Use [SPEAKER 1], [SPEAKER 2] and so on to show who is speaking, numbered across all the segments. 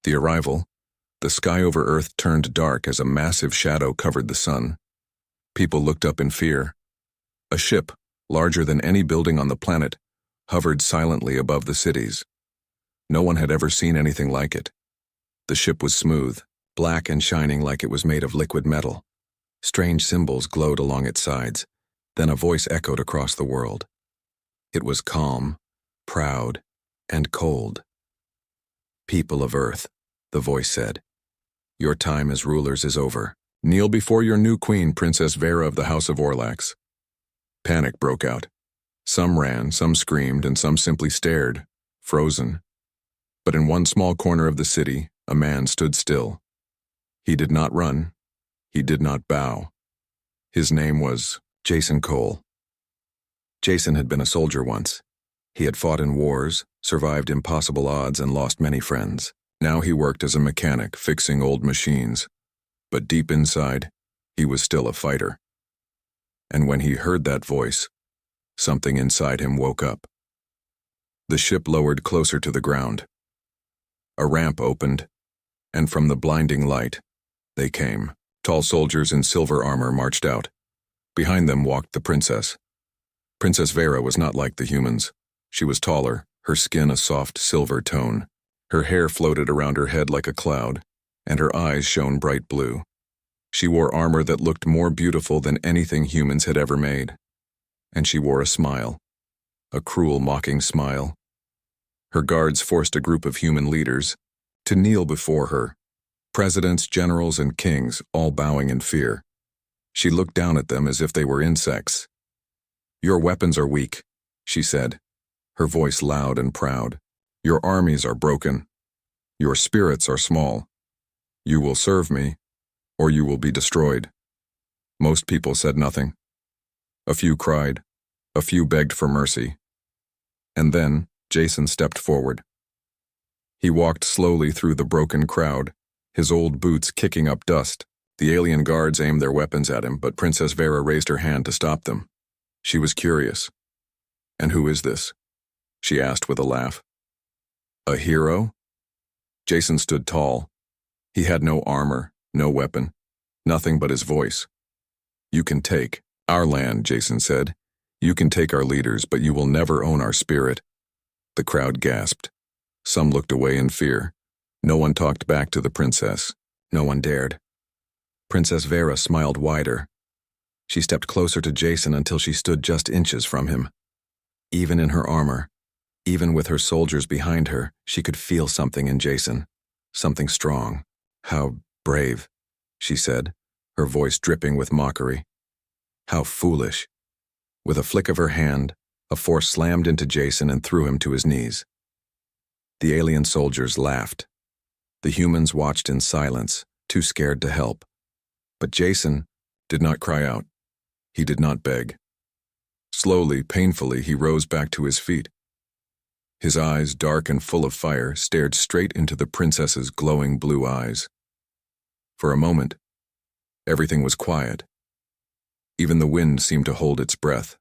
[SPEAKER 1] The arrival, the sky over Earth turned dark as a massive shadow covered the sun. People looked up in fear. A ship, larger than any building on the planet, hovered silently above the cities. No one had ever seen anything like it. The ship was smooth, black and shining like it was made of liquid metal. Strange symbols glowed along its sides. Then a voice echoed across the world. It was calm, proud, and cold. "People of Earth," the voice said, "your time as rulers is over. Kneel before your new queen, Princess Vera of the House of Orlax." Panic broke out. Some ran, some screamed, and some simply stared, frozen. But in one small corner of the city, a man stood still. He did not run. He did not bow. His name was Jason Cole. Jason had been a soldier once. He had fought in wars, survived impossible odds, and lost many friends. Now he worked as a mechanic, fixing old machines. But deep inside, he was still a fighter. And when he heard that voice, something inside him woke up. The ship lowered closer to the ground. A ramp opened, and from the blinding light, they came. Tall soldiers in silver armor marched out. Behind them walked the princess. Princess Vera was not like the humans. She was taller, her skin a soft silver tone. Her hair floated around her head like a cloud, and her eyes shone bright blue. She wore armor that looked more beautiful than anything humans had ever made. And she wore a smile, a cruel, mocking smile. Her guards forced a group of human leaders to kneel before her, presidents, generals, and kings, all bowing in fear. She looked down at them as if they were insects. "Your weapons are weak," she said, her voice loud and proud. "Your armies are broken. Your spirits are small. You will serve me, or you will be destroyed." Most people said nothing. A few cried. A few begged for mercy. And then Jason stepped forward. He walked slowly through the broken crowd, his old boots kicking up dust. The alien guards aimed their weapons at him, but Princess Vera raised her hand to stop them. She was curious. "And who is this?" she asked with a laugh. "A hero?" Jason stood tall. He had no armor, no weapon, nothing but his voice. "You can take our land," Jason said. "You can take our leaders, but you will never own our spirit." The crowd gasped. Some looked away in fear. No one talked back to the princess. No one dared. Princess Vera smiled wider. She stepped closer to Jason until she stood just inches from him. Even in her armor, even with her soldiers behind her, she could feel something in Jason. Something strong. "How brave," she said, her voice dripping with mockery. "How foolish." With a flick of her hand, a force slammed into Jason and threw him to his knees. The alien soldiers laughed. The humans watched in silence, too scared to help. But Jason did not cry out. He did not beg. Slowly, painfully, he rose back to his feet. His eyes, dark and full of fire, stared straight into the princess's glowing blue eyes. For a moment, everything was quiet. Even the wind seemed to hold its breath.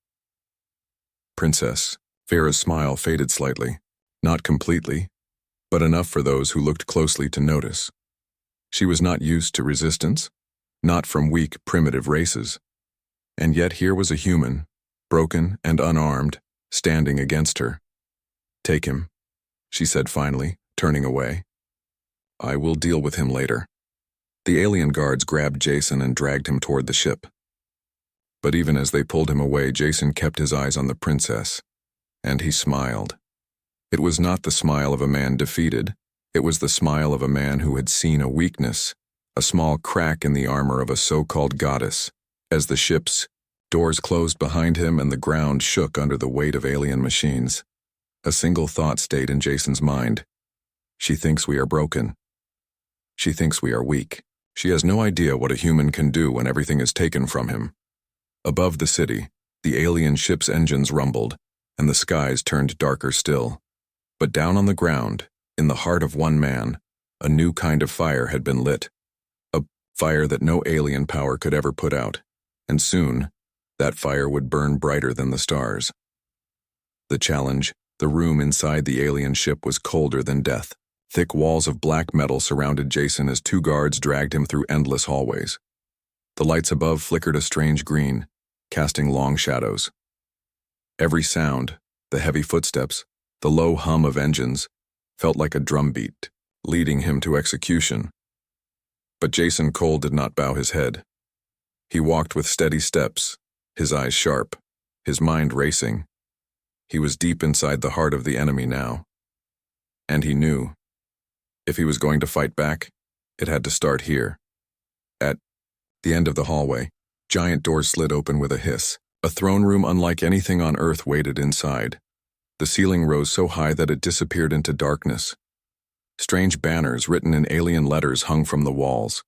[SPEAKER 1] "Princess," Vera's smile faded slightly, not completely, but enough for those who looked closely to notice. She was not used to resistance, not from weak, primitive races. And yet here was a human, broken and unarmed, standing against her. "Take him," she said finally, turning away. "I will deal with him later." The alien guards grabbed Jason and dragged him toward the ship. But even as they pulled him away, Jason kept his eyes on the princess, and he smiled. It was not the smile of a man defeated. It was the smile of a man who had seen a weakness, a small crack in the armor of a so-called goddess. As the ship's doors closed behind him and the ground shook under the weight of alien machines, a single thought stayed in Jason's mind. She thinks we are broken. She thinks we are weak. She has no idea what a human can do when everything is taken from him. Above the city, the alien ship's engines rumbled, and the skies turned darker still. But down on the ground, in the heart of one man, a new kind of fire had been lit. A fire that no alien power could ever put out. And soon, that fire would burn brighter than the stars. The challenge, the room inside the alien ship was colder than death. Thick walls of black metal surrounded Jason as two guards dragged him through endless hallways. The lights above flickered a strange green, casting long shadows. Every sound, the heavy footsteps, the low hum of engines, felt like a drumbeat, leading him to execution. But Jason Cole did not bow his head. He walked with steady steps, his eyes sharp, his mind racing. He was deep inside the heart of the enemy now. And he knew, if he was going to fight back, it had to start here. At the end of the hallway, giant doors slid open with a hiss. A throne room unlike anything on Earth waited inside. The ceiling rose so high that it disappeared into darkness. Strange banners written in alien letters hung from the walls.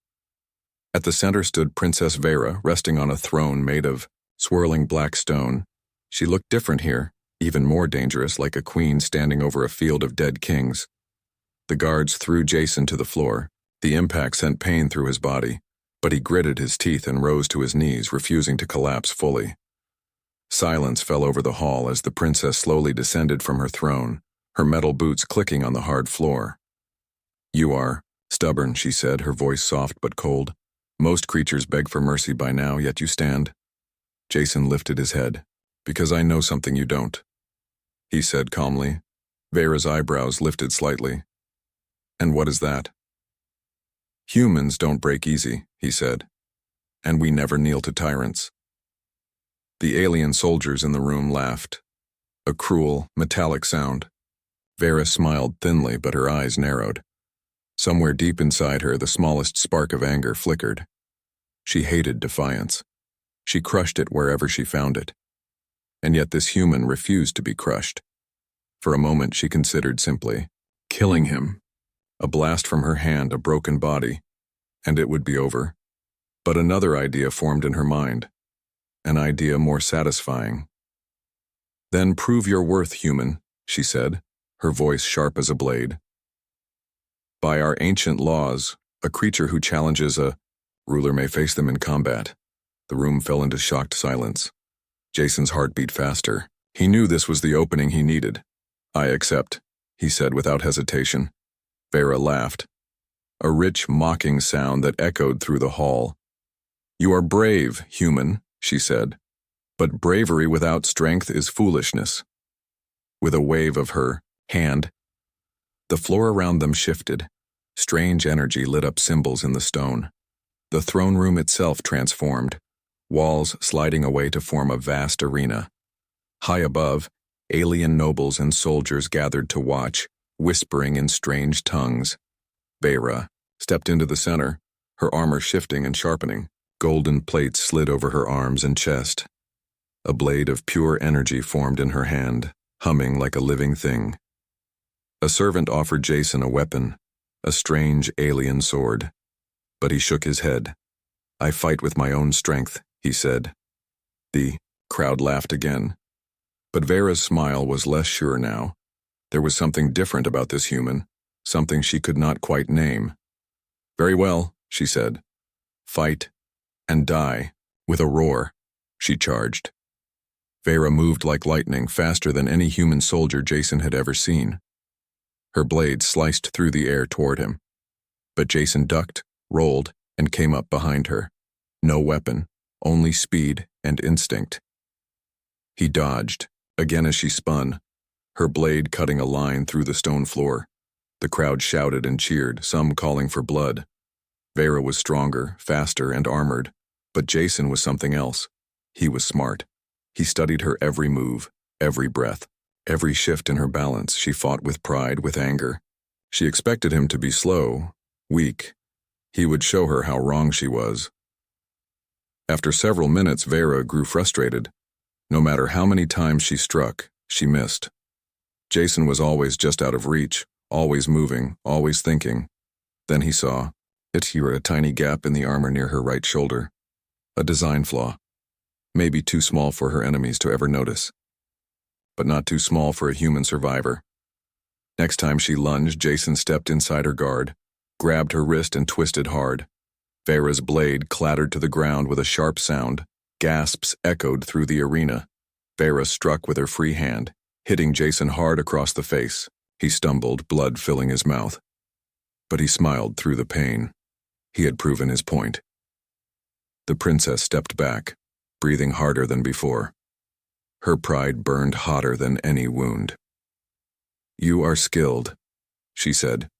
[SPEAKER 1] At the center stood Princess Vera, resting on a throne made of swirling black stone. She looked different here, even more dangerous, like a queen standing over a field of dead kings. The guards threw Jason to the floor. The impact sent pain through his body, but he gritted his teeth and rose to his knees, refusing to collapse fully. Silence fell over the hall as the princess slowly descended from her throne, her metal boots clicking on the hard floor. "You are stubborn," she said, her voice soft but cold. "Most creatures beg for mercy by now, yet you stand." Jason lifted his head. "Because I know something you don't," he said calmly. Vera's eyebrows lifted slightly. "And what is that?" "Humans don't break easy," he said. "And we never kneel to tyrants." The alien soldiers in the room laughed. A cruel, metallic sound. Vera smiled thinly, but her eyes narrowed. Somewhere deep inside her, the smallest spark of anger flickered. She hated defiance. She crushed it wherever she found it. And yet this human refused to be crushed. For a moment she considered simply killing him. A blast from her hand, a broken body, and it would be over. But another idea formed in her mind. An idea more satisfying. "Then prove your worth, human," she said, her voice sharp as a blade. "By our ancient laws, a creature who challenges a ruler may face them in combat." The room fell into shocked silence. Jason's heart beat faster. He knew this was the opening he needed. "I accept," he said without hesitation. Vera laughed. A rich, mocking sound that echoed through the hall. "You are brave, human," she said. "But bravery without strength is foolishness." With a wave of her hand, the floor around them shifted. Strange energy lit up symbols in the stone. The throne room itself transformed, walls sliding away to form a vast arena. High above, alien nobles and soldiers gathered to watch, whispering in strange tongues. Vera stepped into the center, her armor shifting and sharpening. Golden plates slid over her arms and chest. A blade of pure energy formed in her hand, humming like a living thing. A servant offered Jason a weapon, a strange alien sword. But he shook his head. "I fight with my own strength," he said. The crowd laughed again. But Vera's smile was less sure now. There was something different about this human, something she could not quite name. "Very well," she said. "Fight and die." With a roar, she charged. Vera moved like lightning, faster than any human soldier Jason had ever seen. Her blade sliced through the air toward him. But Jason ducked, rolled, and came up behind her. No weapon, only speed and instinct. He dodged, again as she spun, her blade cutting a line through the stone floor. The crowd shouted and cheered, some calling for blood. Vera was stronger, faster, and armored, but Jason was something else. He was smart. He studied her every move, every breath, every shift in her balance. She fought with pride, with anger. She expected him to be slow, weak. He would show her how wrong she was. After several minutes, Vera grew frustrated. No matter how many times she struck, she missed. Jason was always just out of reach, always moving, always thinking. Then he saw a tiny gap in the armor near her right shoulder. A design flaw. Maybe too small for her enemies to ever notice. But not too small for a human survivor. Next time she lunged, Jason stepped inside her guard, grabbed her wrist and twisted hard. Vera's blade clattered to the ground with a sharp sound. Gasps echoed through the arena. Vera struck with her free hand, hitting Jason hard across the face. He stumbled, blood filling his mouth. but he smiled through the pain. He had proven his point. The princess stepped back, breathing harder than before. Her pride burned hotter than any wound. "You are skilled," she said,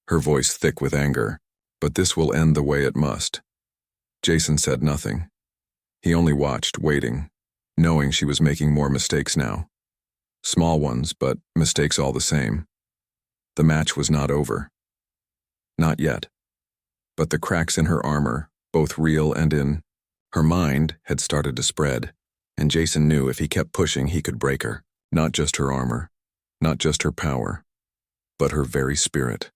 [SPEAKER 1] her voice thick with anger, "but this will end the way it must." Jason said nothing. He only watched, waiting, knowing she was making more mistakes now. Small ones, but mistakes all the same. The match was not over. Not yet. But the cracks in her armor, both real and in her mind, had started to spread, and Jason knew if he kept pushing he could break her. Not just her armor, not just her power, but her very spirit.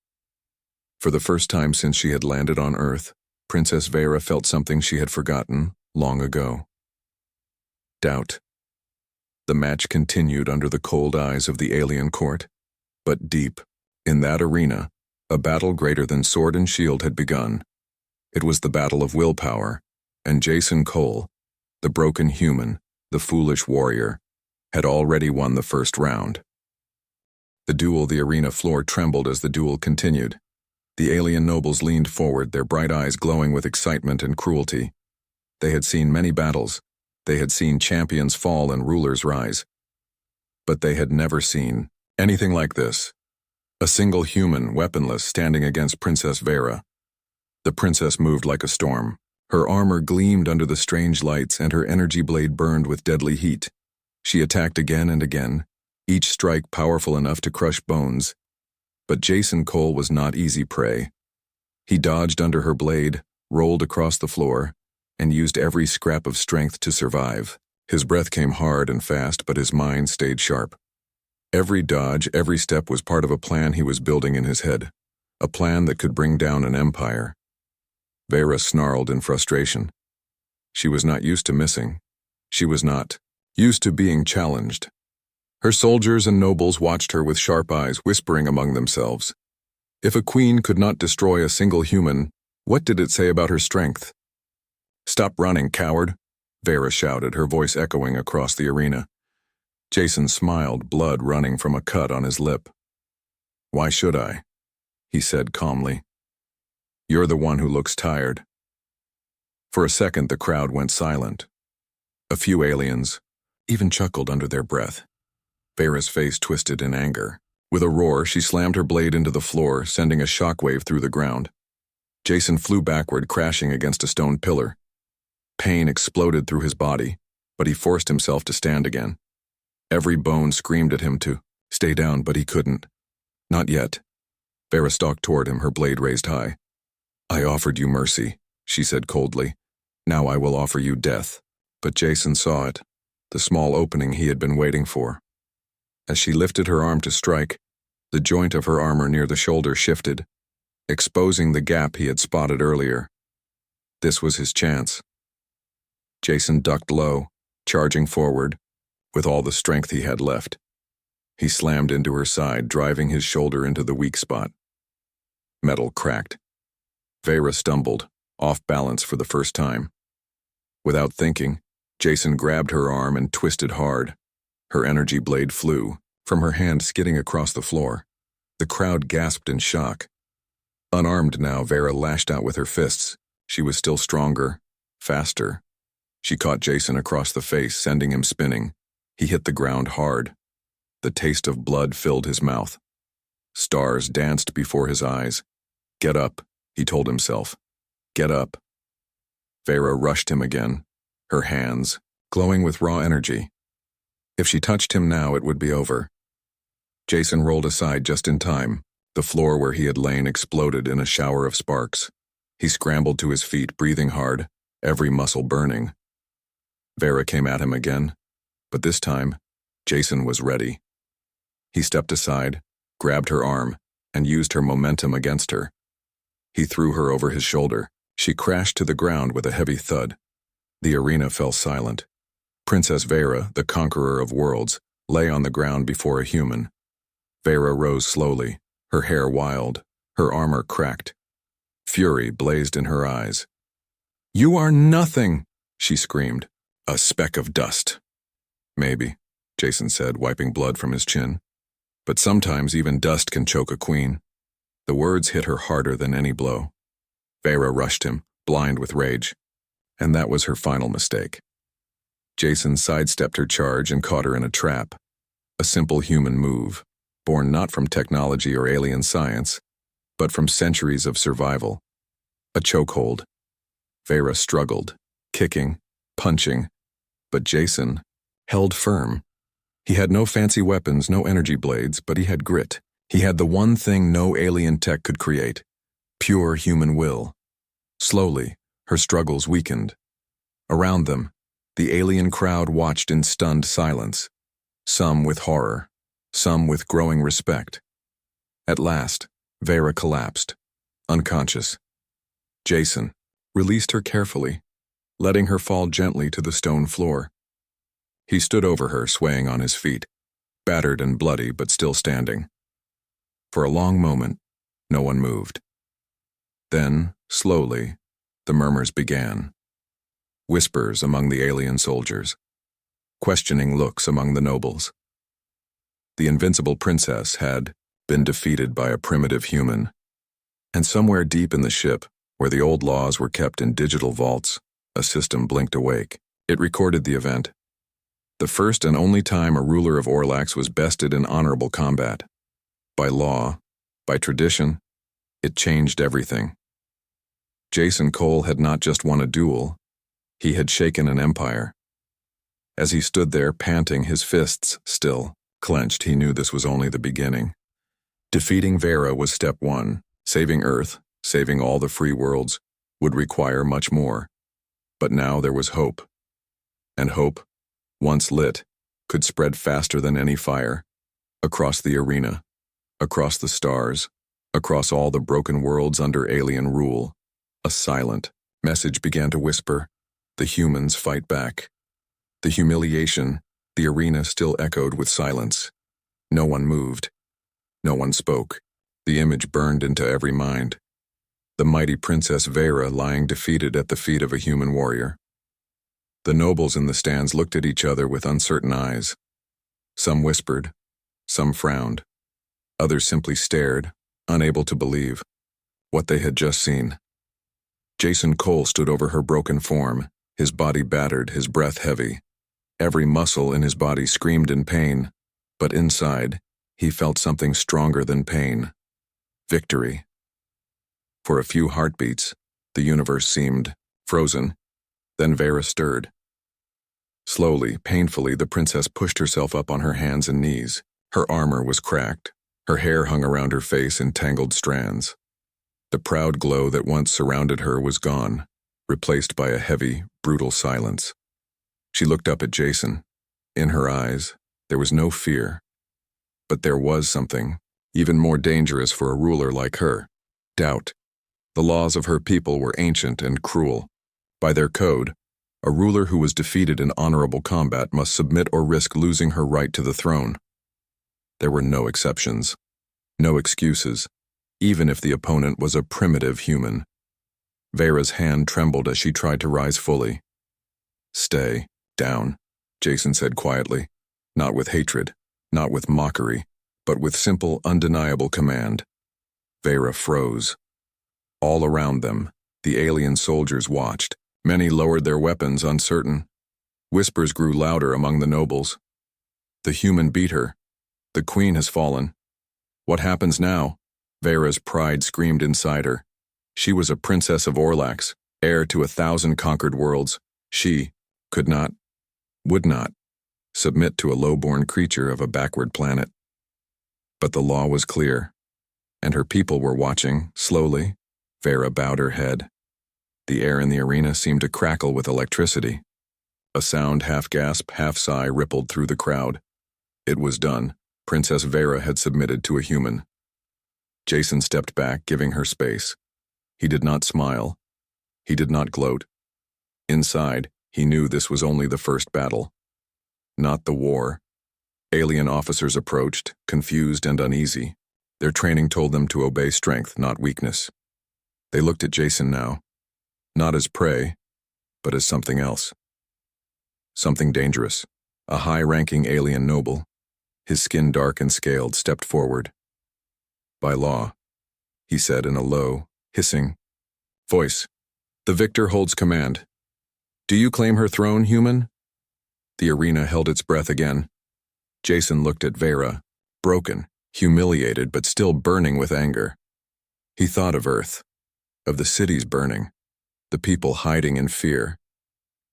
[SPEAKER 1] For the first time since she had landed on Earth, Princess Vera felt something she had forgotten long ago. Doubt. The match continued under the cold eyes of the alien court, but deep, in that arena, a battle greater than sword and shield had begun. It was the battle of willpower, and Jason Cole, the broken human, the foolish warrior, had already won the first round. The arena floor trembled as the duel continued. The alien nobles leaned forward, their bright eyes glowing with excitement and cruelty. They had seen many battles. They had seen champions fall and rulers rise. But they had never seen anything like this. A single human, weaponless, standing against Princess Vera. The princess moved like a storm. Her armor gleamed under the strange lights, and her energy blade burned with deadly heat. She attacked again and again, each strike powerful enough to crush bones. But Jason Cole was not easy prey. He dodged under her blade, rolled across the floor, and used every scrap of strength to survive. His breath came hard and fast, but his mind stayed sharp. Every dodge, every step was part of a plan he was building in his head, a plan that could bring down an empire. Vera snarled in frustration. She was not used to missing. She was not used to being challenged. Her soldiers and nobles watched her with sharp eyes, whispering among themselves. If a queen could not destroy a single human, what did it say about her strength? "Stop running, coward," Vera shouted, her voice echoing across the arena. Jason smiled, blood running from a cut on his lip. "Why should I?" he said calmly. "You're the one who looks tired." For a second, the crowd went silent. A few aliens even chuckled under their breath. Vera's face twisted in anger. With a roar, she slammed her blade into the floor, sending a shockwave through the ground. Jason flew backward, crashing against a stone pillar. Pain exploded through his body, but he forced himself to stand again. Every bone screamed at him to stay down, but he couldn't. Not yet. Vera stalked toward him, her blade raised high. "I offered you mercy," she said coldly. "Now I will offer you death." But Jason saw it, the small opening he had been waiting for. As she lifted her arm to strike, the joint of her armor near the shoulder shifted, exposing the gap he had spotted earlier. This was his chance. Jason ducked low, charging forward, with all the strength he had left. He slammed into her side, driving his shoulder into the weak spot. Metal cracked. Vera stumbled, off balance for the first time. Without thinking, Jason grabbed her arm and twisted hard. Her energy blade flew, from her hand skidding across the floor. The crowd gasped in shock. Unarmed now, Vera lashed out with her fists. She was still stronger, faster. She caught Jason across the face, sending him spinning. He hit the ground hard. The taste of blood filled his mouth. Stars danced before his eyes. "Get up," he told himself. "Get up." Vera rushed him again, her hands glowing with raw energy. If she touched him now, it would be over. Jason rolled aside just in time. The floor where he had lain exploded in a shower of sparks. He scrambled to his feet, breathing hard, every muscle burning. Vera came at him again, but this time, Jason was ready. He stepped aside, grabbed her arm, and used her momentum against her. He threw her over his shoulder. She crashed to the ground with a heavy thud. The arena fell silent. Princess Vera, the conqueror of worlds, lay on the ground before a human. Vera rose slowly, her hair wild, her armor cracked. Fury blazed in her eyes. "You are nothing," she screamed. "A speck of dust." "Maybe," Jason said, wiping blood from his chin. "But sometimes even dust can choke a queen." The words hit her harder than any blow. Vera rushed him, blind with rage. And that was her final mistake. Jason sidestepped her charge and caught her in a trap. A simple human move, born not from technology or alien science, but from centuries of survival. A chokehold. Vera struggled, kicking, punching, but Jason held firm. He had no fancy weapons, no energy blades, but he had grit. He had the one thing no alien tech could create: pure human will. Slowly, her struggles weakened. Around them, the alien crowd watched in stunned silence, some with horror, some with growing respect. At last, Vera collapsed, unconscious. Jason released her carefully, letting her fall gently to the stone floor. He stood over her, swaying on his feet, battered and bloody but still standing. For a long moment, no one moved. Then, slowly, the murmurs began. Whispers among the alien soldiers, questioning looks among the nobles. The invincible princess had been defeated by a primitive human, and somewhere deep in the ship, where the old laws were kept in digital vaults, a system blinked awake. It recorded the event. The first and only time a ruler of Orlax was bested in honorable combat. By law, by tradition, it changed everything. Jason Cole had not just won a duel, he had shaken an empire. As he stood there, panting, his fists still clenched, he knew this was only the beginning. Defeating Vera was step one. Saving Earth, saving all the free worlds, would require much more. But now there was hope. And hope, once lit, could spread faster than any fire. Across the arena, across the stars, across all the broken worlds under alien rule, a silent message began to whisper: the humans fight back. The humiliation, the arena still echoed with silence. No one moved. No one spoke. The image burned into every mind. The mighty Princess Vera lying defeated at the feet of a human warrior. The nobles in the stands looked at each other with uncertain eyes. Some whispered, some frowned. Others simply stared, unable to believe what they had just seen. Jason Cole stood over her broken form, his body battered, his breath heavy. Every muscle in his body screamed in pain, but inside, he felt something stronger than pain. Victory. For a few heartbeats, the universe seemed frozen. Then Vera stirred. Slowly, painfully, the princess pushed herself up on her hands and knees. Her armor was cracked. Her hair hung around her face in tangled strands. The proud glow that once surrounded her was gone, replaced by a heavy, brutal silence. She looked up at Jason. In her eyes, there was no fear. But there was something even more dangerous for a ruler like her: doubt. The laws of her people were ancient and cruel. By their code, a ruler who was defeated in honorable combat must submit or risk losing her right to the throne. There were no exceptions, no excuses, even if the opponent was a primitive human. Vera's hand trembled as she tried to rise fully. "Stay down," Jason said quietly, not with hatred, not with mockery, but with simple, undeniable command. Vera froze. All around them, the alien soldiers watched. Many lowered their weapons, uncertain. Whispers grew louder among the nobles. "The human beat her. The queen has fallen. What happens now?" Vera's pride screamed inside her. She was a princess of Orlax, heir to 1,000 conquered worlds. She could not, would not, submit to a low-born creature of a backward planet. But the law was clear, and her people were watching. Slowly, Vera bowed her head. The air in the arena seemed to crackle with electricity. A sound, half gasp, half sigh, rippled through the crowd. It was done. Princess Vera had submitted to a human. Jason stepped back, giving her space. He did not smile. He did not gloat. Inside, he knew this was only the first battle. Not the war. Alien officers approached, confused and uneasy. Their training told them to obey strength, not weakness. They looked at Jason now, not as prey, but as something else. Something dangerous. A high-ranking alien noble, his skin dark and scaled, stepped forward. By law, he said in a low, hissing voice. The victor holds command. Do you claim her throne, human? The arena held its breath again. Jason looked at Vera, broken, humiliated, but still burning with anger. He thought of Earth, of the cities burning, the people hiding in fear.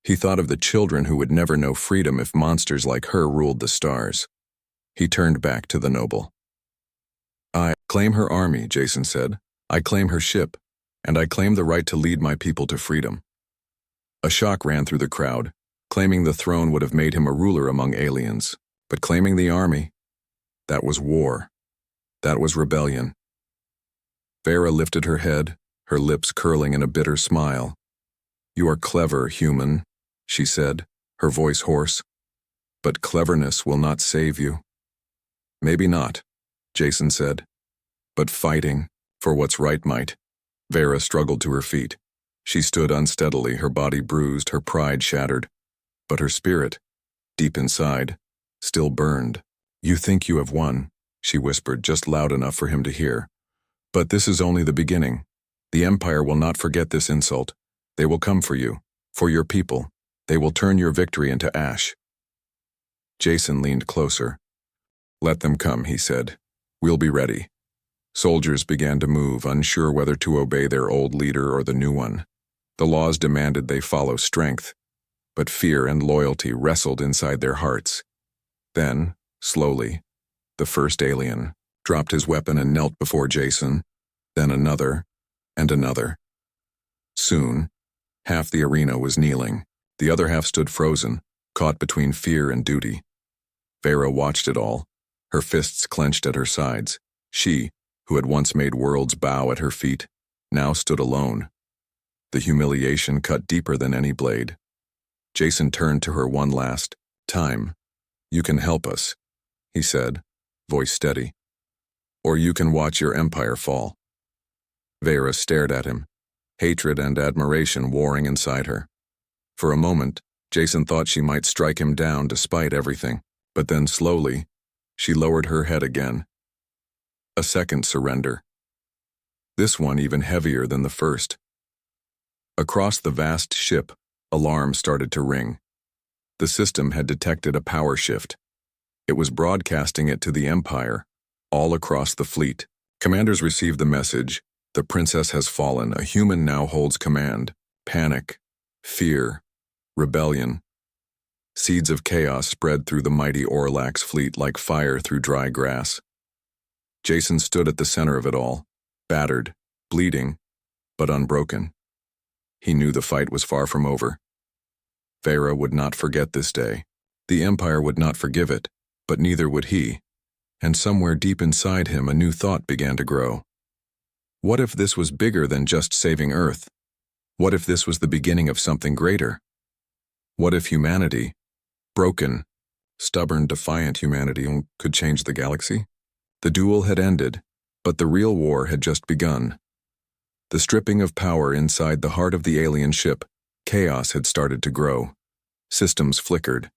[SPEAKER 1] He thought of the children who would never know freedom if monsters like her ruled the stars. He turned back to the noble. I claim her army, Jason said. I claim her ship, and I claim the right to lead my people to freedom. A shock ran through the crowd. Claiming the throne would have made him a ruler among aliens, but claiming the army, that was war. That was rebellion. Vera lifted her head, her lips curling in a bitter smile. You are clever, human, she said, her voice hoarse. But cleverness will not save you. Maybe not, Jason said. But fighting for what's right might. Vera struggled to her feet. She stood unsteadily, her body bruised, her pride shattered. But her spirit, deep inside, still burned. You think you have won, she whispered, just loud enough for him to hear. But this is only the beginning. The Empire will not forget this insult. They will come for you, for your people. They will turn your victory into ash. Jason leaned closer. Let them come, he said. We'll be ready. Soldiers began to move, unsure whether to obey their old leader or the new one. The laws demanded they follow strength, but fear and loyalty wrestled inside their hearts. Then, slowly, the first alien dropped his weapon and knelt before Jason, then another, and another. Soon, half the arena was kneeling. The other half stood frozen, caught between fear and duty. Vera watched it all, her fists clenched at her sides. She, who had once made worlds bow at her feet, now stood alone. The humiliation cut deeper than any blade. Jason turned to her one last time. You can help us, he said, voice steady. Or you can watch your empire fall. Vera stared at him, hatred and admiration warring inside her. For a moment, Jason thought she might strike him down despite everything, but then slowly, she lowered her head again. A second surrender. This one even heavier than the first. Across the vast ship, alarms started to ring. The system had detected a power shift. It was broadcasting it to the Empire, all across the fleet. Commanders received the message, the princess has fallen, a human now holds command. Panic, fear, rebellion. Seeds of chaos spread through the mighty Orlax fleet like fire through dry grass. Jason stood at the center of it all, battered, bleeding, but unbroken. He knew the fight was far from over. Vera would not forget this day. The Empire would not forgive it, but neither would he. And somewhere deep inside him a new thought began to grow. What if this was bigger than just saving Earth? What if this was the beginning of something greater? What if humanity, broken, stubborn, defiant humanity, could change the galaxy? The duel had ended, but the real war had just begun. The stripping of power inside the heart of the alien ship, chaos had started to grow. Systems flickered.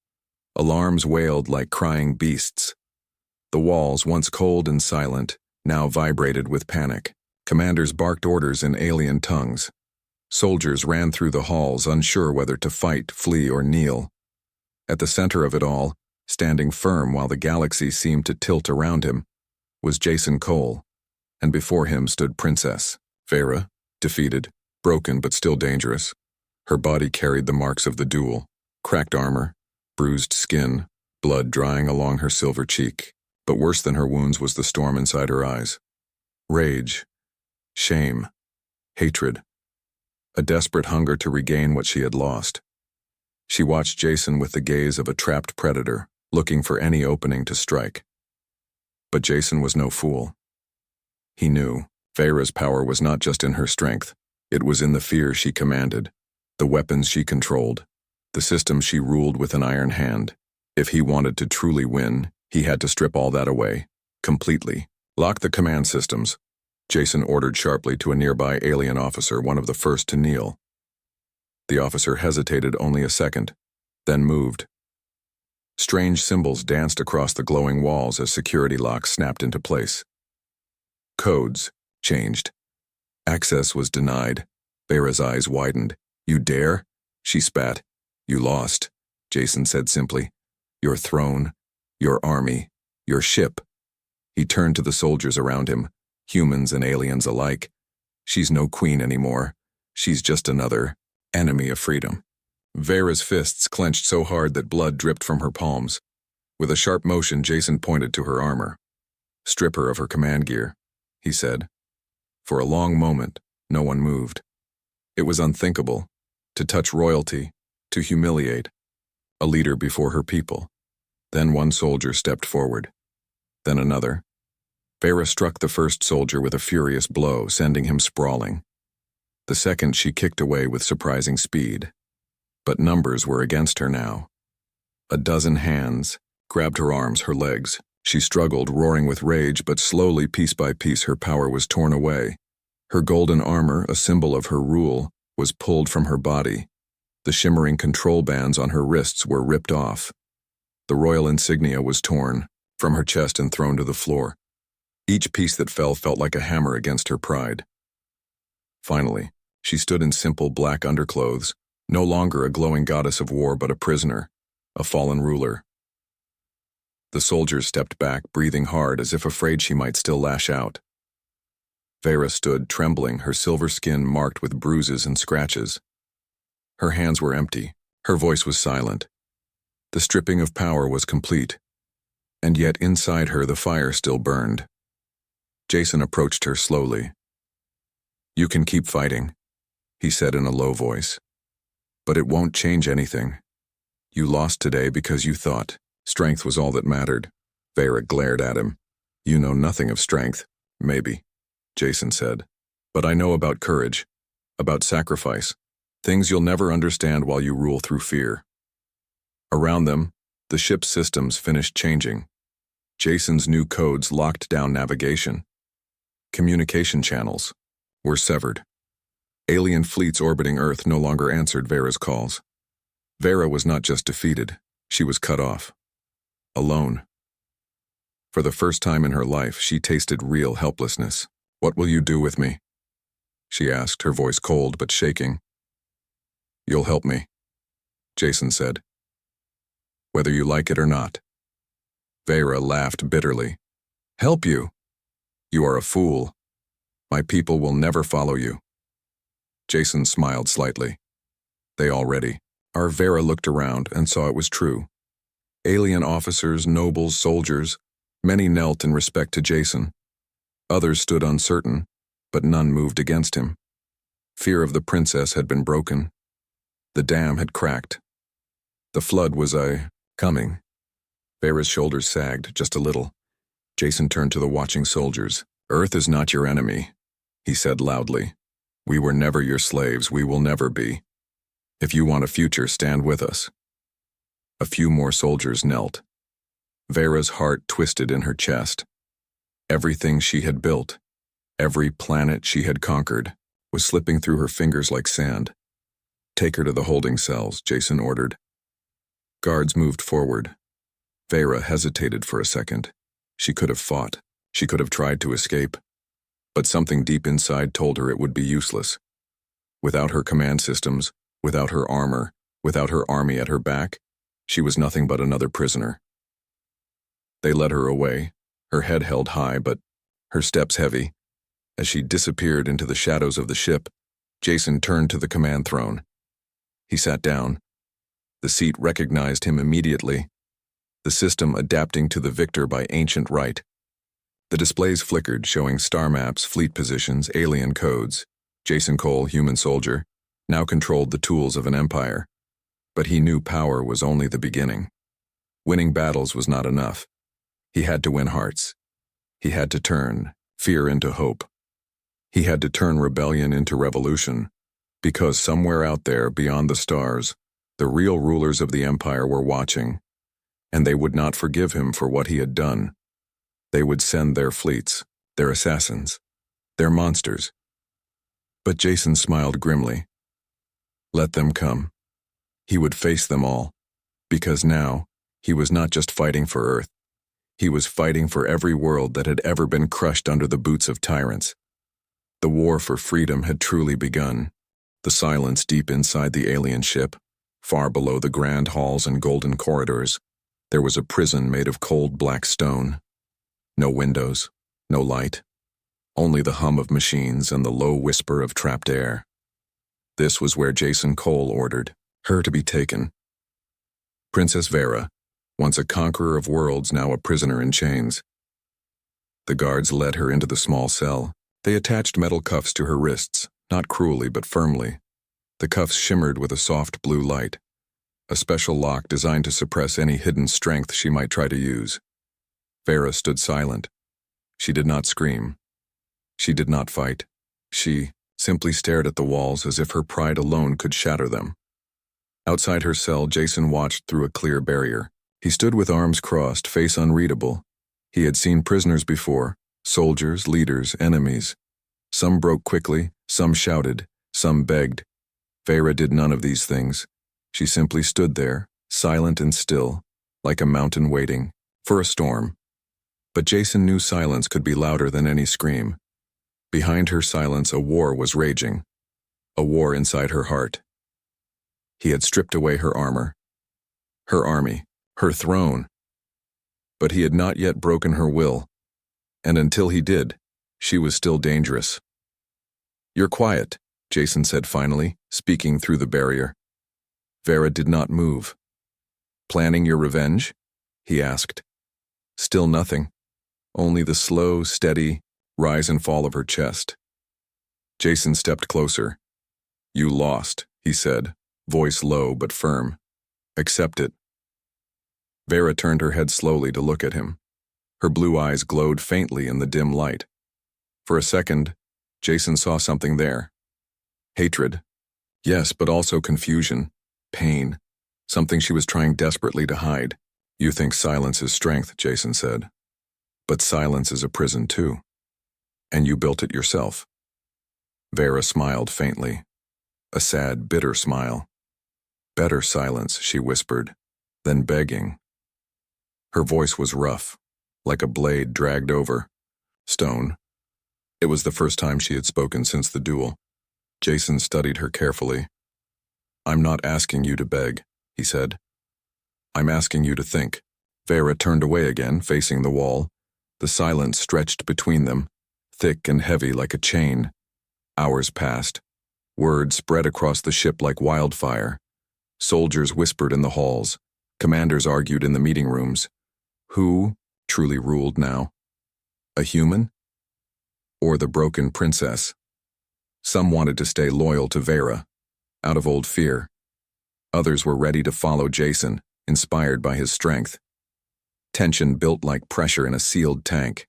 [SPEAKER 1] Alarms wailed like crying beasts. The walls, once cold and silent, now vibrated with panic. Commanders barked orders in alien tongues. Soldiers ran through the halls, unsure whether to fight, flee, or kneel. At the center of it all, standing firm while the galaxy seemed to tilt around him, was Jason Cole, and before him stood Princess Vera, defeated, broken but still dangerous. Her body carried the marks of the duel, cracked armor, bruised skin, blood drying along her silver cheek. But worse than her wounds was the storm inside her eyes. Rage, shame, hatred, a desperate hunger to regain what she had lost. She watched Jason with the gaze of a trapped predator, looking for any opening to strike. But Jason was no fool. He knew Vera's power was not just in her strength. It was in the fear she commanded, the weapons she controlled, the system she ruled with an iron hand. If he wanted to truly win, he had to strip all that away, completely. Lock the command systems, Jason ordered sharply to a nearby alien officer, one of the first to kneel. The officer hesitated only a second, then moved. Strange symbols danced across the glowing walls as security locks snapped into place. Codes, changed. Access was denied. Vera's eyes widened. "You dare?" She spat. "You lost," Jason said simply. "Your throne, your army, your ship." He turned to the soldiers around him, humans and aliens alike. "She's no queen anymore. She's just another enemy of freedom." Vera's fists clenched so hard that blood dripped from her palms. With a sharp motion, Jason pointed to her armor. "Strip her of her command gear," he said. For a long moment, no one moved. It was unthinkable. To touch royalty, to humiliate, a leader before her people. Then one soldier stepped forward. Then another. Vera struck the first soldier with a furious blow, sending him sprawling. The second she kicked away with surprising speed. But numbers were against her now. A dozen hands grabbed her arms, her legs. She struggled, roaring with rage, but slowly, piece by piece, her power was torn away. Her golden armor, a symbol of her rule, was pulled from her body. The shimmering control bands on her wrists were ripped off. The royal insignia was torn from her chest and thrown to the floor. Each piece that fell felt like a hammer against her pride. Finally, she stood in simple black underclothes, no longer a glowing goddess of war but a prisoner, a fallen ruler. The soldiers stepped back, breathing hard as if afraid she might still lash out. Vera stood, trembling, her silver skin marked with bruises and scratches. Her hands were empty. Her voice was silent. The stripping of power was complete, and yet inside her the fire still burned. Jason approached her slowly. "You can keep fighting," he said in a low voice. "But it won't change anything. You lost today because you thought strength was all that mattered." Vera glared at him. "You know nothing of strength." "Maybe," Jason said. "But I know about courage, about sacrifice, things you'll never understand while you rule through fear." Around them, the ship's systems finished changing. Jason's new codes locked down navigation. Communication channels were severed. Alien fleets orbiting Earth no longer answered Vera's calls. Vera was not just defeated, she was cut off. Alone. For the first time in her life, she tasted real helplessness. "What will you do with me?" she asked, her voice cold but shaking. "You'll help me," Jason said. "Whether you like it or not." Vera laughed bitterly. "Help you? You are a fool. My people will never follow you." Jason smiled slightly. "They already are." Vera looked around and saw it was true. Alien officers, nobles, soldiers, many knelt in respect to Jason. Others stood uncertain, but none moved against him. Fear of the princess had been broken. The dam had cracked. The flood was coming. Vera's shoulders sagged just a little. Jason turned to the watching soldiers. "Earth is not your enemy," he said loudly. "We were never your slaves. We will never be. If you want a future, stand with us." A few more soldiers knelt. Vera's heart twisted in her chest. Everything she had built, every planet she had conquered, was slipping through her fingers like sand. "Take her to the holding cells," Jason ordered. Guards moved forward. Vera hesitated for a second. She could have fought. She could have tried to escape. But something deep inside told her it would be useless. Without her command systems, without her armor, without her army at her back, she was nothing but another prisoner. They led her away, her head held high but her steps heavy. As she disappeared into the shadows of the ship, Jason turned to the command throne. He sat down. The seat recognized him immediately, the system adapting to the victor by ancient right. The displays flickered, showing star maps, fleet positions, alien codes. Jason Cole, human soldier, now controlled the tools of an empire. But he knew power was only the beginning. Winning battles was not enough. He had to win hearts. He had to turn fear into hope. He had to turn rebellion into revolution, because somewhere out there, beyond the stars, the real rulers of the empire were watching, and they would not forgive him for what he had done. They would send their fleets, their assassins, their monsters. But Jason smiled grimly. Let them come. He would face them all, because now he was not just fighting for Earth. He was fighting for every world that had ever been crushed under the boots of tyrants. The war for freedom had truly begun. The silence deep inside the alien ship, far below the grand halls and golden corridors, there was a prison made of cold black stone. No windows, no light, only the hum of machines and the low whisper of trapped air. This was where Jason Cole ordered her to be taken. Princess Vera, once a conqueror of worlds, now a prisoner in chains. The guards led her into the small cell. They attached metal cuffs to her wrists, not cruelly but firmly. The cuffs shimmered with a soft blue light, a special lock designed to suppress any hidden strength she might try to use. Vera stood silent. She did not scream. She did not fight. She simply stared at the walls as if her pride alone could shatter them. Outside her cell, Jason watched through a clear barrier. He stood with arms crossed, face unreadable. He had seen prisoners before, soldiers, leaders, enemies. Some broke quickly, some shouted, some begged. Vera did none of these things. She simply stood there, silent and still, like a mountain waiting for a storm. But Jason knew silence could be louder than any scream. Behind her silence, a war was raging. A war inside her heart. He had stripped away her armor, her army, her throne. But he had not yet broken her will. And until he did, she was still dangerous. "You're quiet," Jason said finally, speaking through the barrier. Vera did not move. "Planning your revenge?" he asked. Still nothing. Only the slow, steady rise and fall of her chest. Jason stepped closer. "You lost," he said, voice low but firm. "Accept it." Vera turned her head slowly to look at him. Her blue eyes glowed faintly in the dim light. For a second, Jason saw something there. Hatred. Yes, but also confusion, pain, something she was trying desperately to hide. "You think silence is strength," Jason said. "But silence is a prison too. And you built it yourself." Vera smiled faintly. A sad, bitter smile. "Better silence," she whispered, "than begging." Her voice was rough, like a blade dragged over stone. It was the first time she had spoken since the duel. Jason studied her carefully. "I'm not asking you to beg," he said. "I'm asking you to think." Vera turned away again, facing the wall. The silence stretched between them, thick and heavy like a chain. Hours passed. Word spread across the ship like wildfire. Soldiers whispered in the halls. Commanders argued in the meeting rooms. Who truly ruled now? A human? Or the broken princess? Some wanted to stay loyal to Vera, out of old fear. Others were ready to follow Jason, inspired by his strength. Tension built like pressure in a sealed tank.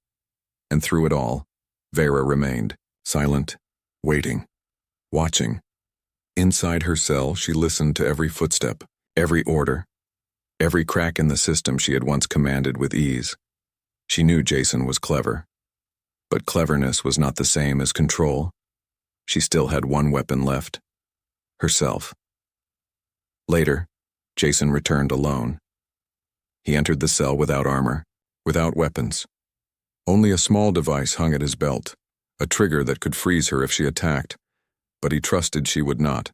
[SPEAKER 1] And through it all, Vera remained, silent, waiting, watching. Inside her cell, she listened to every footstep, every order, every crack in the system she had once commanded with ease. She knew Jason was clever. But cleverness was not the same as control. She still had one weapon left: herself. Later, Jason returned alone. He entered the cell without armor, without weapons. Only a small device hung at his belt, a trigger that could freeze her if she attacked, but he trusted she would not.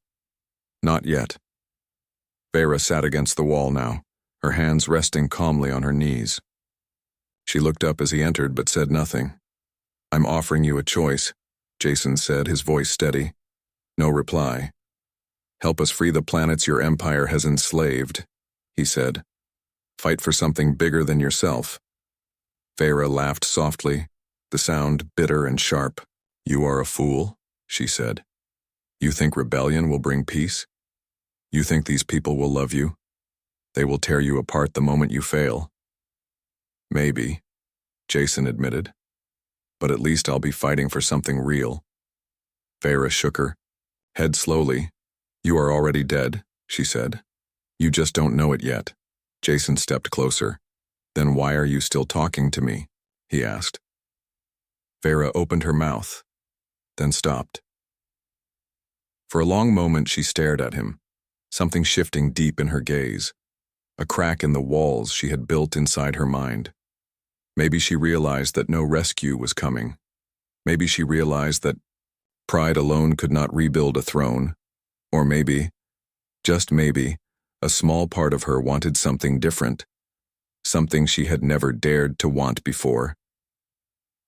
[SPEAKER 1] Not yet. Vera sat against the wall now, her hands resting calmly on her knees. She looked up as he entered but said nothing. "I'm offering you a choice," Jason said, his voice steady. No reply. "Help us free the planets your empire has enslaved," he said. "Fight for something bigger than yourself." Vera laughed softly, the sound bitter and sharp. "You are a fool," she said. "You think rebellion will bring peace? You think these people will love you? They will tear you apart the moment you fail." "Maybe," Jason admitted. "But at least I'll be fighting for something real." Vera shook her head slowly. "You are already dead," she said. "You just don't know it yet." Jason stepped closer. "Then why are you still talking to me?" he asked. Vera opened her mouth, then stopped. For a long moment she stared at him, something shifting deep in her gaze, a crack in the walls she had built inside her mind. Maybe she realized that no rescue was coming. Maybe she realized that Pride alone could not rebuild a throne. Or maybe, just maybe, a small part of her wanted something different. Something she had never dared to want before.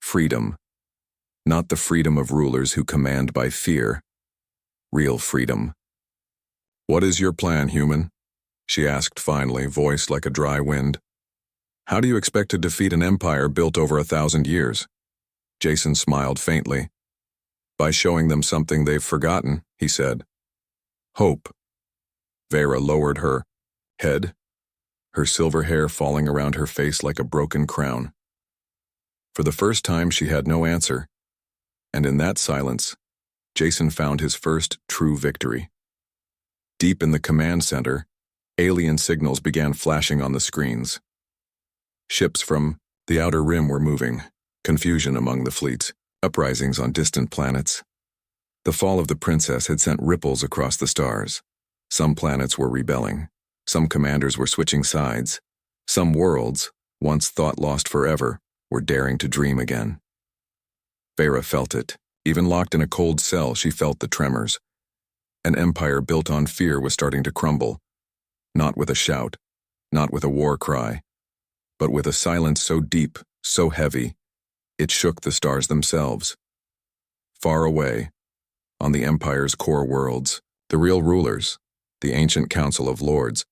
[SPEAKER 1] Freedom. Not the freedom of rulers who command by fear. Real freedom. "What is your plan, human?" she asked finally, voice like a dry wind. "How do you expect to defeat an empire built over 1,000 years?" Jason smiled faintly. "By showing them something they've forgotten," he said. "Hope." Vera lowered her head, her silver hair falling around her face like a broken crown. For the first time, she had no answer, and in that silence, Jason found his first true victory. Deep in the command center, alien signals began flashing on the screens. Ships from the outer rim were moving, confusion among the fleets, uprisings on distant planets. The fall of the princess had sent ripples across the stars. Some planets were rebelling. Some commanders were switching sides. Some worlds, once thought lost forever, were daring to dream again. Vera felt it. Even locked in a cold cell, she felt the tremors. An empire built on fear was starting to crumble. Not with a shout, not with a war cry, but with a silence so deep, so heavy, it shook the stars themselves. Far away, on the empire's core worlds, the real rulers, the ancient council of lords,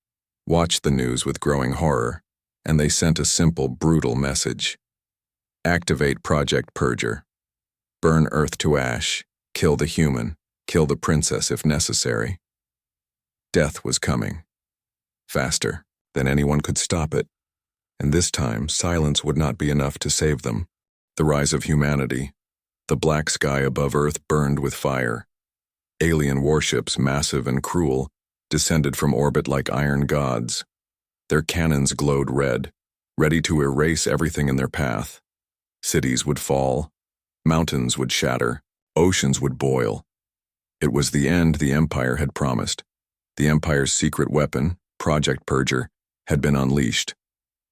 [SPEAKER 1] watched the news with growing horror, and they sent a simple, brutal message. Activate Project Purger. Burn Earth to ash, kill the human, kill the princess if necessary. Death was coming. Faster than anyone could stop it. And this time, silence would not be enough to save them. The rise of humanity. The black sky above Earth burned with fire. Alien warships, massive and cruel, descended from orbit like iron gods. Their cannons glowed red, ready to erase everything in their path. Cities would fall. Mountains would shatter. Oceans would boil. It was the end the Empire had promised. The Empire's secret weapon, Project Purger, had been unleashed.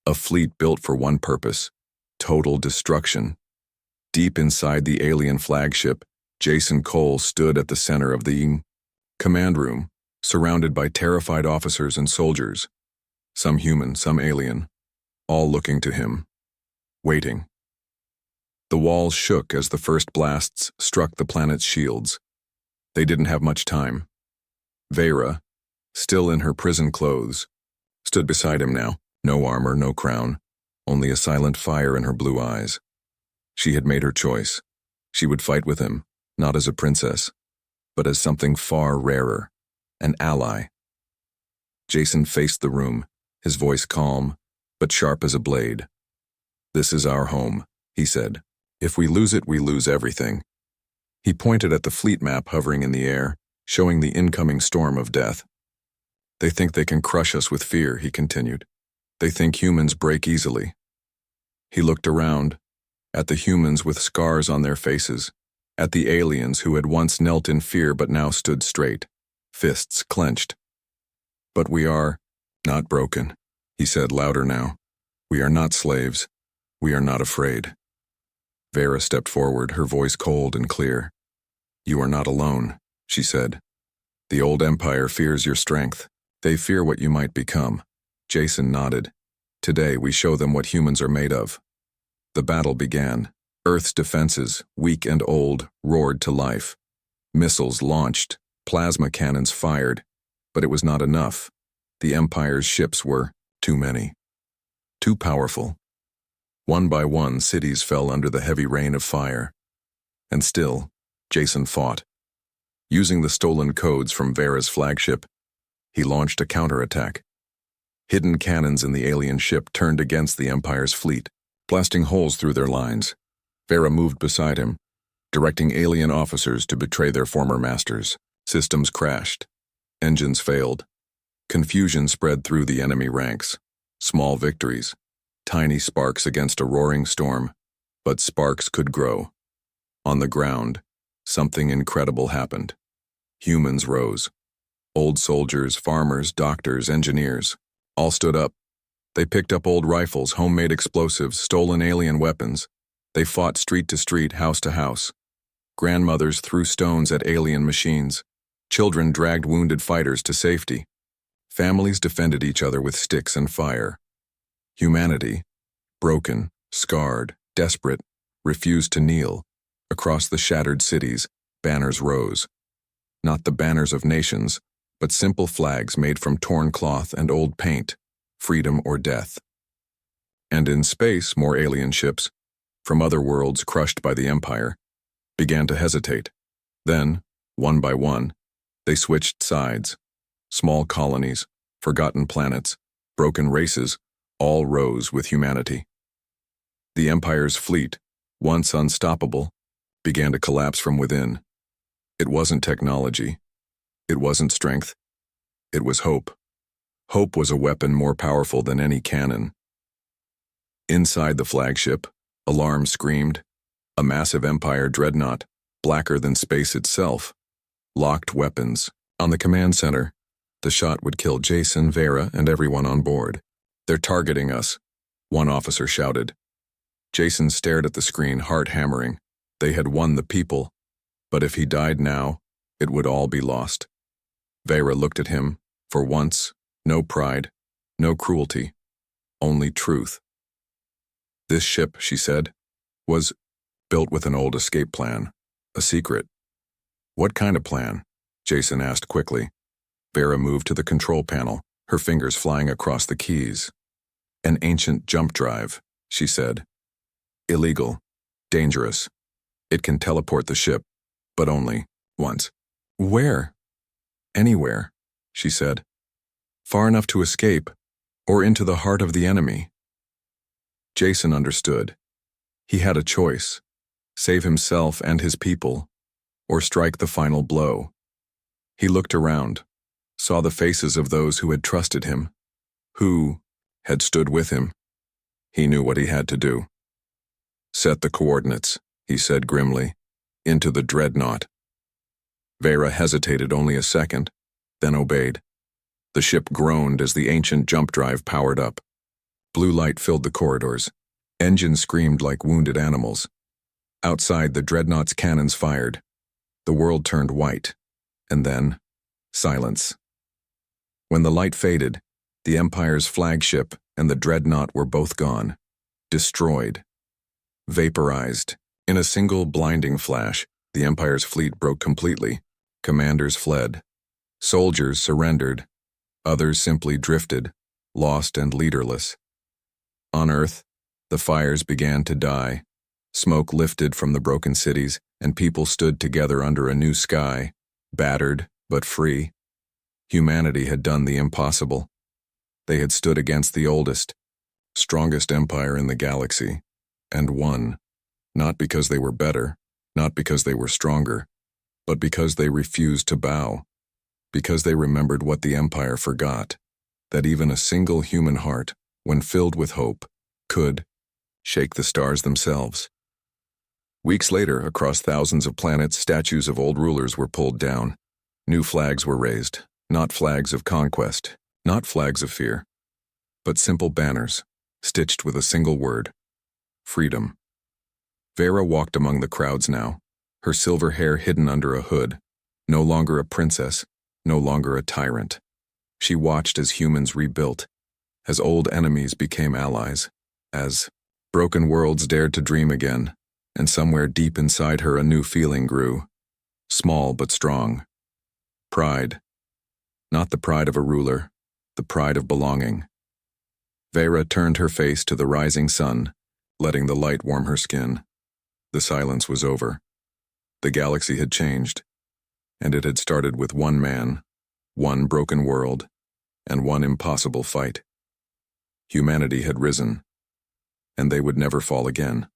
[SPEAKER 1] A fleet built for one purpose: total destruction. Deep inside the alien flagship, Jason Cole stood at the center of the command room, surrounded by terrified officers and soldiers. Some human, some alien, all looking to him, waiting. The walls shook as the first blasts struck the planet's shields. They didn't have much time. Vera, still in her prison clothes, stood beside him now. No armor, no crown, only a silent fire in her blue eyes. She had made her choice. She would fight with him, not as a princess, but as something far rarer, an ally. Jason faced the room, his voice calm, but sharp as a blade. "This is our home," he said. "If we lose it, we lose everything." He pointed at the fleet map hovering in the air, showing the incoming storm of death. "They think they can crush us with fear," he continued. "They think humans break easily." He looked around, at the humans with scars on their faces, at the aliens who had once knelt in fear but now stood straight, fists clenched. "But we are not broken," he said louder now. "We are not slaves. We are not afraid." Vera stepped forward, her voice cold and clear. "You are not alone," she said. "The old empire fears your strength. They fear what you might become." Jason nodded. "Today we show them what humans are made of." The battle began. Earth's defenses, weak and old, roared to life. Missiles launched, plasma cannons fired, but it was not enough. The Empire's ships were too many. Too powerful. One by one, cities fell under the heavy rain of fire. And still, Jason fought. Using the stolen codes from Vera's flagship, he launched a counterattack. Hidden cannons in the alien ship turned against the Empire's fleet, blasting holes through their lines. Vera moved beside him, directing alien officers to betray their former masters. Systems crashed. Engines failed. Confusion spread through the enemy ranks. Small victories. Tiny sparks against a roaring storm, but sparks could grow. On the ground, something incredible happened. Humans rose. Old soldiers, farmers, doctors, engineers, all stood up. They picked up old rifles, homemade explosives, stolen alien weapons. They fought street to street, house to house. Grandmothers threw stones at alien machines. Children dragged wounded fighters to safety. Families defended each other with sticks and fire. Humanity, broken, scarred, desperate, refused to kneel. Across the shattered cities, banners rose. Not the banners of nations, but simple flags made from torn cloth and old paint, freedom or death. And in space, more alien ships, from other worlds crushed by the Empire, began to hesitate. Then, one by one, they switched sides. Small colonies, forgotten planets, broken races, all rose with humanity. The Empire's fleet, once unstoppable, began to collapse from within. It wasn't technology. It wasn't strength. It was hope. Hope was a weapon more powerful than any cannon. Inside the flagship, alarms screamed. A massive Empire dreadnought, blacker than space itself, locked weapons. On the command center, the shot would kill Jason, Vera, and everyone on board. "They're targeting us," one officer shouted. Jason stared at the screen, heart hammering. They had won the people, but if he died now, it would all be lost. Vera looked at him. For once, no pride, no cruelty, only truth. "This ship," she said, "was built with an old escape plan, a secret." "What kind of plan?" Jason asked quickly. Vera moved to the control panel, her fingers flying across the keys. "An ancient jump drive," she said. "Illegal, dangerous. It can teleport the ship, but only once." "Where?" "Anywhere," she said. "Far enough to escape, or into the heart of the enemy." Jason understood. He had a choice: save himself and his people, or strike the final blow. He looked around, saw the faces of those who had trusted him, who had stood with him. He knew what he had to do. "Set the coordinates," he said grimly, "into the dreadnought." Vera hesitated only a second, then obeyed. The ship groaned as the ancient jump drive powered up. Blue light filled the corridors. Engines screamed like wounded animals. Outside, the dreadnought's cannons fired. The world turned white, and then silence. When the light faded, the Empire's flagship and the dreadnought were both gone, destroyed, vaporized. In a single blinding flash, the Empire's fleet broke completely. Commanders fled. Soldiers surrendered. Others simply drifted, lost and leaderless. On Earth, the fires began to die. Smoke lifted from the broken cities, and people stood together under a new sky, battered but free. Humanity had done the impossible. They had stood against the oldest, strongest empire in the galaxy, and won, not because they were better, not because they were stronger, but because they refused to bow, because they remembered what the Empire forgot, that even a single human heart, when filled with hope, could shake the stars themselves. Weeks later, across thousands of planets, statues of old rulers were pulled down. New flags were raised, not flags of conquest, not flags of fear, but simple banners, stitched with a single word: freedom. Vera walked among the crowds now, her silver hair hidden under a hood, no longer a princess, no longer a tyrant. She watched as humans rebuilt, as old enemies became allies, as broken worlds dared to dream again, and somewhere deep inside her a new feeling grew, small but strong. Pride. Not the pride of a ruler, the pride of belonging. Vera turned her face to the rising sun, letting the light warm her skin. The silence was over. The galaxy had changed, and it had started with one man, one broken world, and one impossible fight. Humanity had risen, and they would never fall again.